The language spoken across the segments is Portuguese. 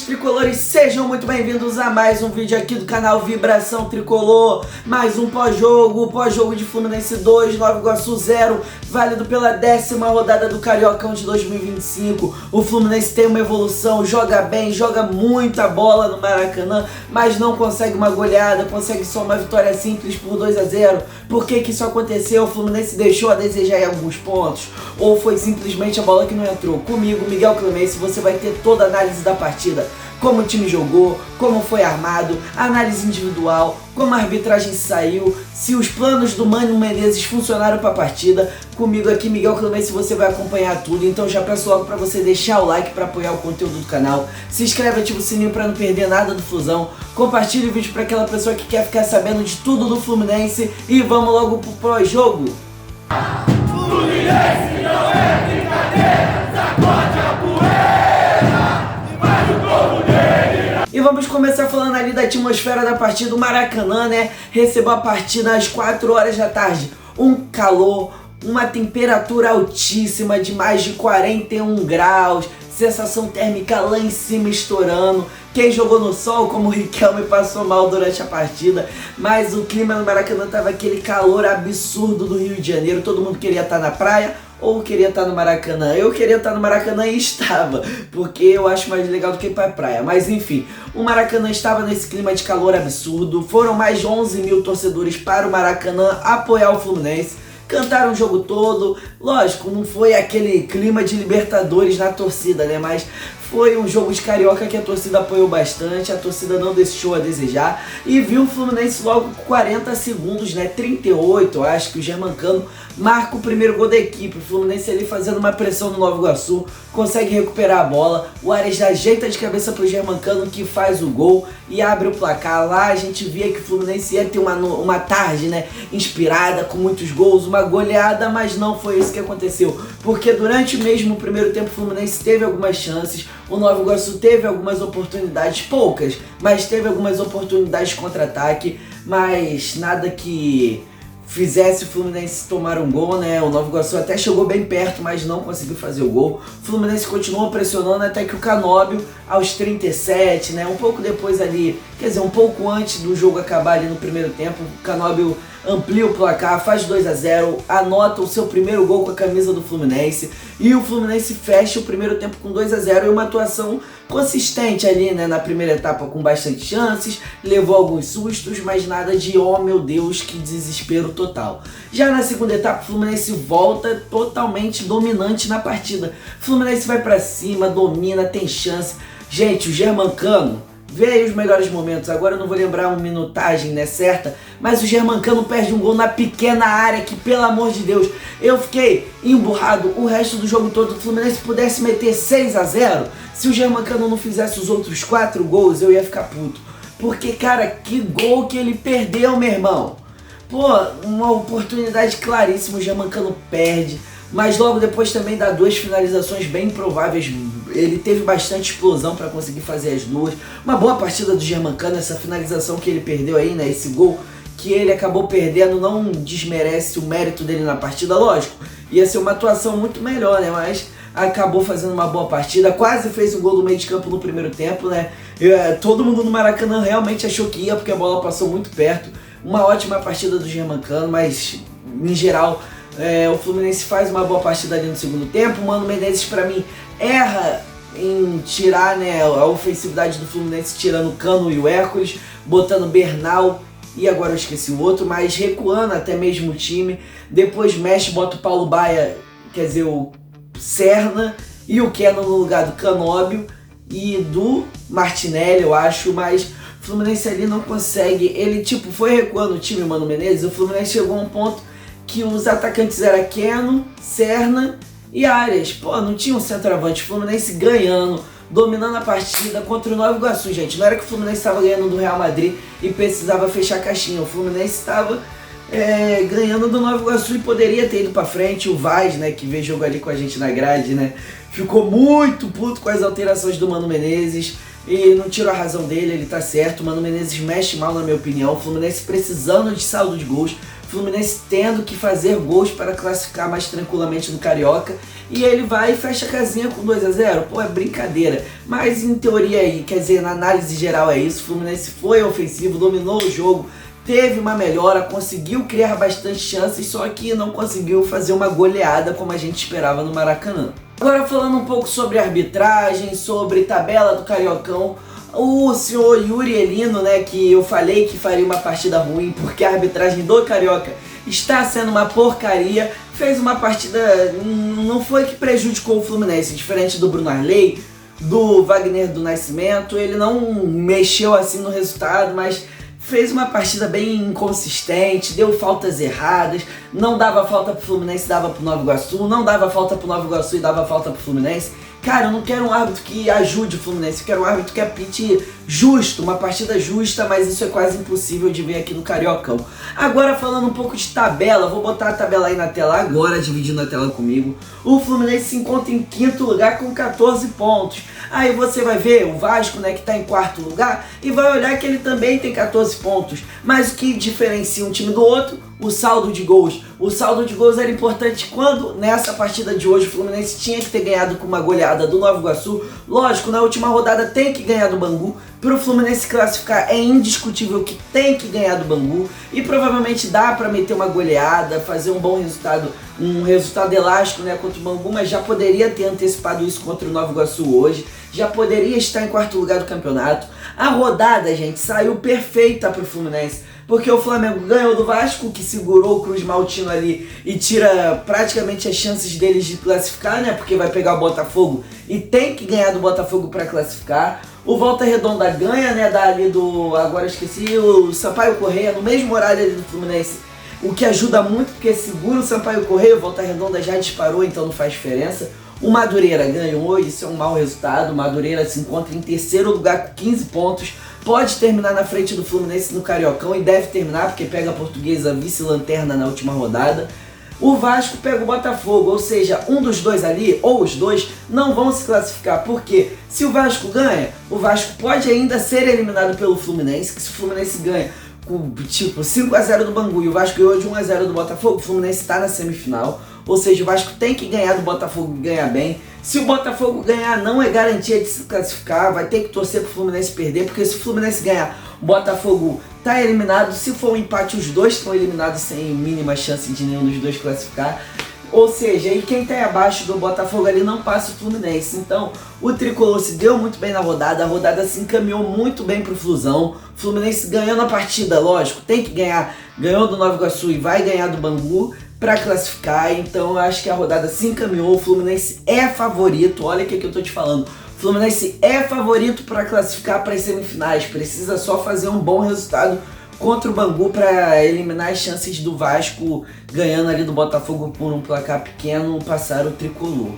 Tricolores, sejam muito bem-vindos a mais um vídeo aqui do canal Vibração Tricolor. Mais um pós-jogo de Fluminense 2, Nova Iguaçu 0, válido pela 10ª rodada do Cariocão de 2025. O Fluminense tem uma evolução, joga bem, joga muita bola no Maracanã, mas não consegue uma goleada, consegue só uma vitória simples por 2-0. Por que isso aconteceu? O Fluminense deixou a desejar em alguns pontos? Ou foi simplesmente a bola que não entrou? Comigo, Miguel Clemense, você vai ter toda a análise da partida, como o time jogou, como foi armado, análise individual, como a arbitragem saiu, se os planos do Mano Menezes funcionaram para a partida. Comigo aqui, Miguel Clemense, você vai acompanhar tudo, então já peço logo para você deixar o like para apoiar o conteúdo do canal, se inscreve, ativa o sininho para não perder nada do Flusão, compartilhe o vídeo para aquela pessoa que quer ficar sabendo de tudo do Fluminense e vamos logo pro pós-jogo. Fluminense não é brincadeira, sacode a poeira e mais o povo dele. E vamos começar falando ali da atmosfera da partida. O Maracanã, né, recebeu a partida às 4 horas da tarde. Um calor, uma temperatura altíssima de mais de 41 graus, sensação térmica lá em cima estourando. Quem jogou no sol, como o Riquelme, passou mal durante a partida, mas o clima no Maracanã tava aquele calor absurdo do Rio de Janeiro. Todo mundo queria estar na praia ou queria estar no Maracanã. Eu queria estar no Maracanã e estava, porque eu acho mais legal do que ir pra praia. Mas enfim, o Maracanã estava nesse clima de calor absurdo. Foram mais de 11 mil torcedores para o Maracanã apoiar o Fluminense. Cantaram o jogo todo. Lógico, não foi aquele clima de Libertadores na torcida, né? Mas foi um jogo de carioca que a torcida apoiou bastante, a torcida não deixou a desejar e viu o Fluminense logo com 40 segundos, né? 38, eu acho que o Germancano marca o primeiro gol da equipe. O Fluminense ali fazendo uma pressão no Nova Iguaçu, consegue recuperar a bola, o Ares ajeita de cabeça pro Germancano que faz o gol e abre o placar. Lá a gente via que o Fluminense ia ter uma tarde, né, inspirada, com muitos gols, uma goleada, mas não foi isso que aconteceu, porque durante mesmo o primeiro tempo o Fluminense teve algumas chances, o Nova Iguaçu teve algumas oportunidades, poucas, mas teve algumas oportunidades de contra-ataque, mas nada que fizesse o Fluminense tomar um gol, né? O Nova Iguaçu até chegou bem perto, mas não conseguiu fazer o gol. O Fluminense continuou pressionando até que o Canóbio, aos 37, né? Um pouco depois ali, quer dizer, um pouco antes do jogo acabar ali no primeiro tempo, o Canóbio amplia o placar, faz 2-0, anota o seu primeiro gol com a camisa do Fluminense e o Fluminense fecha o primeiro tempo com 2-0 e uma atuação consistente ali, né, na primeira etapa, com bastante chances, levou alguns sustos, mas nada de, oh meu Deus, que desespero total. Já na segunda etapa, o Fluminense volta totalmente dominante na partida. O Fluminense vai pra cima, domina, tem chance. Gente, o Germancano, vê aí os melhores momentos, agora eu não vou lembrar uma minutagem, né, certa, mas o Germancano perde um gol na pequena área que, pelo amor de Deus, eu fiquei emburrado o resto do jogo todo. O Fluminense pudesse meter 6-0, se o Germancano não fizesse os outros 4 gols, eu ia ficar puto, porque, cara, que gol que ele perdeu, meu irmão. Pô, uma oportunidade claríssima, o Germancano perde, mas logo depois também dá 2 finalizações bem improváveis. Ele teve bastante explosão para conseguir fazer as duas. Uma boa partida do Germancano, essa finalização que ele perdeu aí, né? Esse gol que ele acabou perdendo não desmerece o mérito dele na partida, lógico. Ia ser uma atuação muito melhor, né? Mas acabou fazendo uma boa partida, quase fez um gol do meio de campo no primeiro tempo, né? Todo mundo no Maracanã realmente achou que ia, porque a bola passou muito perto. Uma ótima partida do Germancano, mas em geral o Fluminense faz uma boa partida ali no segundo tempo. O Mano Menezes, pra mim, erra em tirar, né, a ofensividade do Fluminense, tirando o Cano e o Hércules, botando Bernal e agora eu esqueci o outro, mas recuando até mesmo o time. Depois mexe, bota o Paulo Baia, quer dizer, o Serna e o Keno no lugar do Canóbio e do Martinelli, eu acho, mas o Fluminense ali não consegue. Ele, tipo, foi recuando o time, Mano Menezes. O Fluminense chegou a um ponto que os atacantes eram Keno, Serna e Arias. Pô, não tinha um centroavante. O Fluminense ganhando, dominando a partida contra o Nova Iguaçu, gente. Não era que o Fluminense estava ganhando do Real Madrid e precisava fechar a caixinha. O Fluminense estava ganhando do Nova Iguaçu e poderia ter ido pra frente. O Vaz, né, que veio jogo ali com a gente na grade, né, ficou muito puto com as alterações do Mano Menezes. E não tiro a razão dele, ele tá certo. O Mano Menezes mexe mal, na minha opinião. O Fluminense precisando de saldo de gols. O Fluminense tendo que fazer gols para classificar mais tranquilamente no Carioca, e ele vai e fecha a casinha com 2-0. Pô, é brincadeira. Mas em teoria aí, quer dizer, na análise geral é isso. Fluminense foi ofensivo, dominou o jogo, teve uma melhora, conseguiu criar bastante chances, só que não conseguiu fazer uma goleada como a gente esperava no Maracanã. Agora falando um pouco sobre arbitragem, sobre tabela do Cariocão, o senhor Yuri Elino, né, que eu falei que faria uma partida ruim porque a arbitragem do Carioca está sendo uma porcaria, fez uma partida, não foi que prejudicou o Fluminense, diferente do Bruno Arley, do Wagner do Nascimento, ele não mexeu assim no resultado, mas fez uma partida bem inconsistente, deu faltas erradas, não dava falta pro Fluminense, dava pro Nova Iguaçu, não dava falta pro Nova Iguaçu e dava falta pro Fluminense. Cara, eu não quero um árbitro que ajude o Fluminense, eu quero um árbitro que apite justo, uma partida justa, mas isso é quase impossível de ver aqui no Cariocão. Agora falando um pouco de tabela, vou botar a tabela aí na tela agora, dividindo a tela comigo. O Fluminense se encontra em 5º lugar com 14 pontos. Aí você vai ver o Vasco, né, que está em 4º lugar, e vai olhar que ele também tem 14 pontos. Mas o que diferencia um time do outro? O saldo de gols. O saldo de gols era importante quando, nessa partida de hoje, o Fluminense tinha que ter ganhado com uma goleada do Nova Iguaçu. Lógico, na última rodada tem que ganhar do Bangu. Para o Fluminense classificar é indiscutível que tem que ganhar do Bangu. E provavelmente dá para meter uma goleada, fazer um bom resultado, um resultado elástico, né, contra o Bangu, mas já poderia ter antecipado isso contra o Nova Iguaçu hoje. Já poderia estar em 4º lugar do campeonato. A rodada, gente, saiu perfeita para o Fluminense, porque o Flamengo ganhou do Vasco, que segurou o Cruz Maltino ali e tira praticamente as chances deles de classificar, né? Porque vai pegar o Botafogo e tem que ganhar do Botafogo para classificar. O Volta Redonda ganha, né? Dali do, agora esqueci, o Sampaio Corrêa, no mesmo horário ali do Fluminense, o que ajuda muito, porque segura o Sampaio Corrêa, o Volta Redonda já disparou, então não faz diferença. O Madureira ganhou, isso é um mau resultado. O Madureira se encontra em 3º lugar com 15 pontos. Pode terminar na frente do Fluminense no Cariocão e deve terminar, porque pega a Portuguesa vice-lanterna na última rodada. O Vasco pega o Botafogo, ou seja, um dos dois ali, ou os dois, não vão se classificar. Porque se o Vasco ganha, o Vasco pode ainda ser eliminado pelo Fluminense, que se o Fluminense ganha tipo 5-0 do Bangu e o Vasco ganhou de 1-0 do Botafogo, o Fluminense está na semifinal. Ou seja, o Vasco tem que ganhar do Botafogo e ganhar bem. Se o Botafogo ganhar, não é garantia de se classificar, vai ter que torcer pro Fluminense perder, porque se o Fluminense ganhar, o Botafogo tá eliminado. Se for um empate, os dois estão eliminados sem mínima chance de nenhum dos dois classificar. Ou seja, e quem tá aí abaixo do Botafogo ali não passa o Fluminense. Então, o Tricolor se deu muito bem na rodada, a rodada se encaminhou muito bem pro Flusão. O Fluminense ganhando a partida, lógico, tem que ganhar, ganhou do Nova Iguaçu e vai ganhar do Bangu para classificar. Então eu acho que a rodada se encaminhou, o Fluminense é favorito, olha o que eu tô te falando. O Fluminense é favorito para classificar para as semifinais, precisa só fazer um bom resultado contra o Bangu para eliminar as chances do Vasco, ganhando ali do Botafogo por um placar pequeno, passar o Tricolor.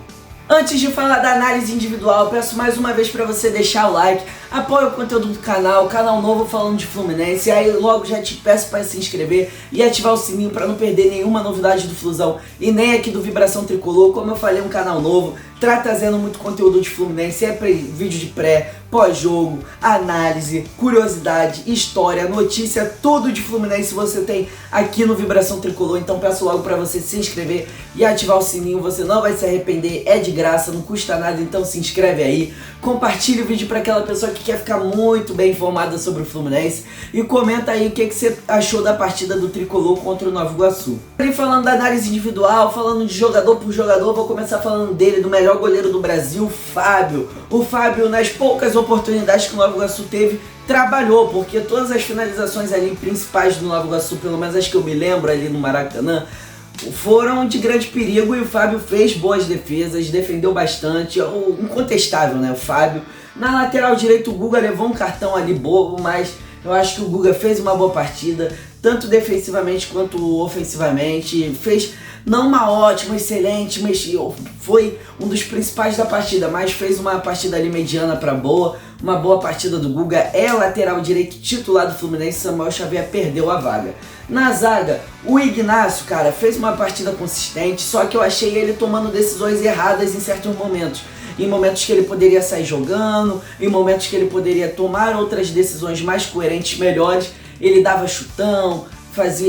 Antes de falar da análise individual, eu peço mais uma vez para você deixar o like, apoie o conteúdo do canal novo falando de Fluminense, e aí logo já te peço para se inscrever e ativar o sininho para não perder nenhuma novidade do Flusão e nem aqui do Vibração Tricolor. Como eu falei, um canal novo, trazendo muito conteúdo de Fluminense, vídeo de pré, pós-jogo, análise, curiosidade, história, notícia, tudo de Fluminense você tem aqui no Vibração Tricolor. Então peço logo para você se inscrever e ativar o sininho, você não vai se arrepender, é de graça, não custa nada, então se inscreve aí, compartilha o vídeo para aquela pessoa que quer ficar muito bem informada sobre o Fluminense e comenta aí o que você achou da partida do Tricolor contra o Nova Iguaçu. E falando da análise individual, falando de jogador por jogador, vou começar falando dele, do melhor goleiro do Brasil, Fábio. O Fábio, nas poucas oportunidades que o Nova Iguaçu teve, trabalhou, porque todas as finalizações ali principais do Nova Iguaçu, pelo menos as que eu me lembro ali no Maracanã, foram de grande perigo e o Fábio fez boas defesas, defendeu bastante, incontestável, né? O Fábio. Na lateral direito, o Guga levou um cartão ali bobo, mas eu acho que o Guga fez uma boa partida, tanto defensivamente quanto ofensivamente. Fez não uma ótima, excelente, mas foi um dos principais da partida, mas fez uma partida ali mediana para boa, uma boa partida do Guga. É lateral direito titular do Fluminense, Samuel Xavier perdeu a vaga. Na zaga, o Ignacio, cara, fez uma partida consistente, só que eu achei ele tomando decisões erradas em certos momentos. Em momentos que ele poderia sair jogando, em momentos que ele poderia tomar outras decisões mais coerentes, melhores, ele dava chutão,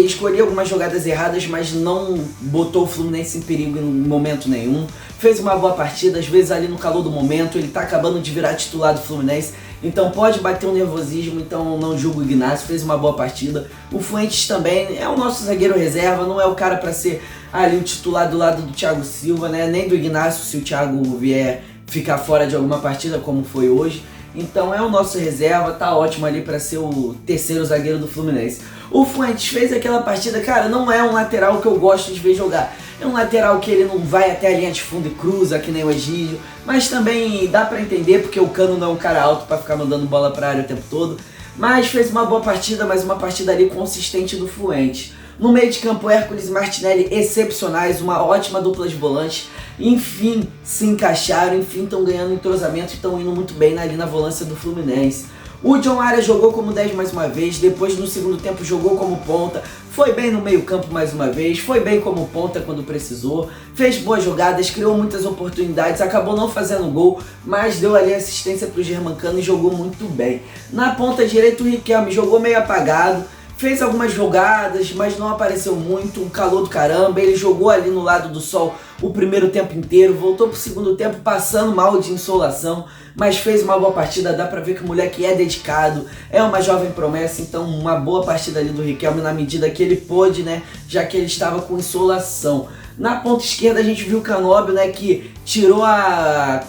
escolhia algumas jogadas erradas, mas não botou o Fluminense em perigo em momento nenhum. Fez uma boa partida, às vezes ali no calor do momento, ele tá acabando de virar titular do Fluminense, então pode bater um nervosismo, então não julgo o Ignacio, fez uma boa partida. O Fuentes também é o nosso zagueiro reserva, não é o cara para ser ali o titular do lado do Thiago Silva, né? Nem do Ignacio, se o Thiago vier ficar fora de alguma partida como foi hoje. Então é o nosso reserva, tá ótimo ali para ser o terceiro zagueiro do Fluminense. O Fuentes fez aquela partida, cara, não é um lateral que eu gosto de ver jogar. É um lateral que ele não vai até a linha de fundo e cruza, que nem o Egídio. Mas também dá pra entender, porque o Cano não é um cara alto pra ficar mandando bola pra área o tempo todo. Mas fez uma boa partida, mas uma partida ali consistente do Fuentes. No meio de campo, Hércules e Martinelli excepcionais, uma ótima dupla de volantes. Enfim, se encaixaram, enfim, estão ganhando entrosamento e estão indo muito bem ali na volância do Fluminense. O John Arias jogou como 10 mais uma vez, depois no segundo tempo jogou como ponta, foi bem no meio campo mais uma vez, foi bem como ponta quando precisou, fez boas jogadas, criou muitas oportunidades, acabou não fazendo gol, mas deu ali assistência para o Germancano e jogou muito bem. Na ponta direita o Riquelme jogou meio apagado, fez algumas jogadas, mas não apareceu muito, um calor do caramba. Ele jogou ali no lado do sol o primeiro tempo inteiro, voltou pro segundo tempo passando mal de insolação, mas fez uma boa partida, dá pra ver que o moleque é dedicado, é uma jovem promessa, então uma boa partida ali do Riquelme na medida que ele pôde, né, já que ele estava com insolação. Na ponta esquerda a gente viu o Canóbio, né, que tirou a...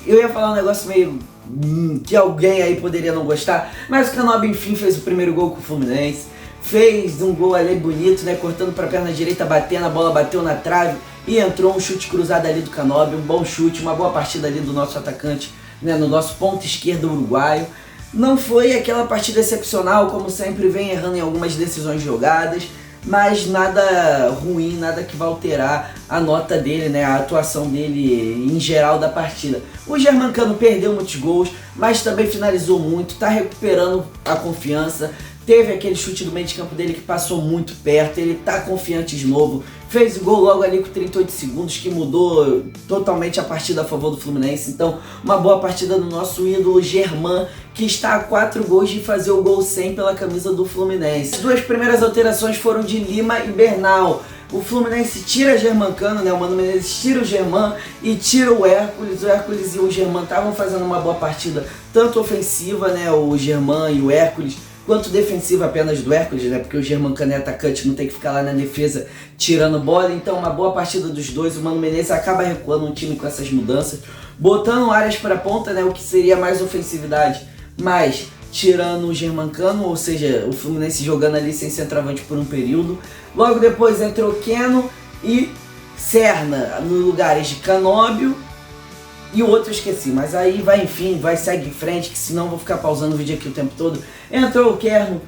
Eu ia falar um negócio meio... que alguém aí poderia não gostar, mas o Canóbio enfim fez o primeiro gol com o Fluminense, fez um gol ali bonito, né, cortando para a perna direita, batendo, a bola bateu na trave e entrou um chute cruzado ali do Canóbio, um bom chute, uma boa partida ali do nosso atacante, né, no nosso ponto esquerdo uruguaio. Não foi aquela partida excepcional, como sempre vem errando em algumas decisões de jogadas, mas nada ruim, nada que vai alterar a nota dele, né, a atuação dele em geral da partida. O Germancano perdeu muitos gols, mas também finalizou muito, tá recuperando a confiança. Teve aquele chute do meio de campo dele que passou muito perto, ele tá confiante de novo. Fez o gol logo ali com 38 segundos, que mudou totalmente a partida a favor do Fluminense. Então, uma boa partida do nosso ídolo Germán, que está a 4 gols de fazer o gol 100 pela camisa do Fluminense. As duas primeiras alterações foram de Lima e Bernal. O Fluminense tira Germancano, né? O Mano Menezes tira o Germán e tira o Hércules. O Hércules e o Germán estavam fazendo uma boa partida, tanto ofensiva, né? O Germán e o Hércules, quanto defensiva apenas do Hércules, né? Porque o Germancano é atacante, não tem que ficar lá na defesa tirando bola. Então, uma boa partida dos dois. O Mano Menezes acaba recuando um time com essas mudanças, botando áreas para a ponta, né? O que seria mais ofensividade, mas tirando o Germancano, ou seja, o Fluminense jogando ali sem centroavante por um período. Logo depois entrou Keno e Serna no lugares de Canóbio e o outro eu esqueci, mas aí vai, enfim, vai, segue em frente, que senão eu vou ficar pausando o vídeo aqui o tempo todo. Entrou o Keno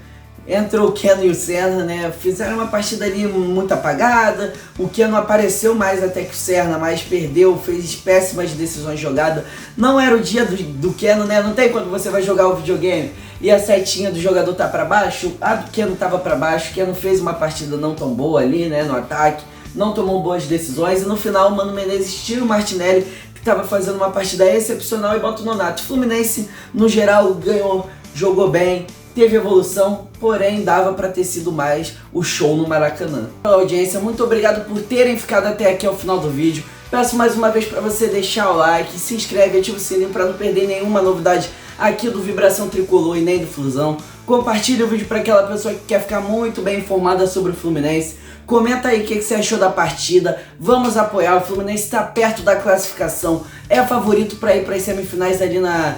e o Serna, né, fizeram uma partida ali muito apagada. O Keno apareceu mais até que o Serna, mas perdeu, fez péssimas decisões de jogada. Não era o dia do Keno, né, não tem quando você vai jogar o videogame e a setinha do jogador tá pra baixo, a do Keno tava pra baixo. O Keno fez uma partida não tão boa ali, né, no ataque, não tomou boas decisões e no final o Mano Menezes tira o Martinelli, que tava fazendo uma partida excepcional, e bota o Nonato. O Fluminense, no geral, ganhou, jogou bem, teve evolução, porém dava para ter sido mais o show no Maracanã. Pela audiência, muito obrigado por terem ficado até aqui ao final do vídeo. Peço mais uma vez para você deixar o like, se inscreve, ativa o sininho para não perder nenhuma novidade aqui do Vibração Tricolor e nem do Flusão. Compartilhe o vídeo para aquela pessoa que quer ficar muito bem informada sobre o Fluminense. Comenta aí o que você achou da partida. Vamos apoiar, o Fluminense está perto da classificação, é favorito para ir para as semifinais ali na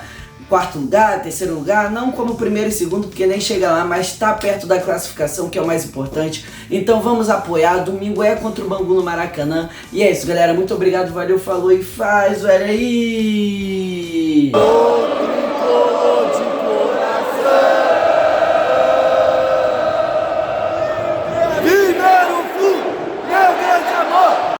quarto lugar, terceiro lugar, não como primeiro e segundo, porque nem chega lá, mas está perto da classificação, que é o mais importante. Então vamos apoiar. Domingo é contra o Bangu no Maracanã. E é isso, galera. Muito obrigado, valeu, falou e faz, olha aí!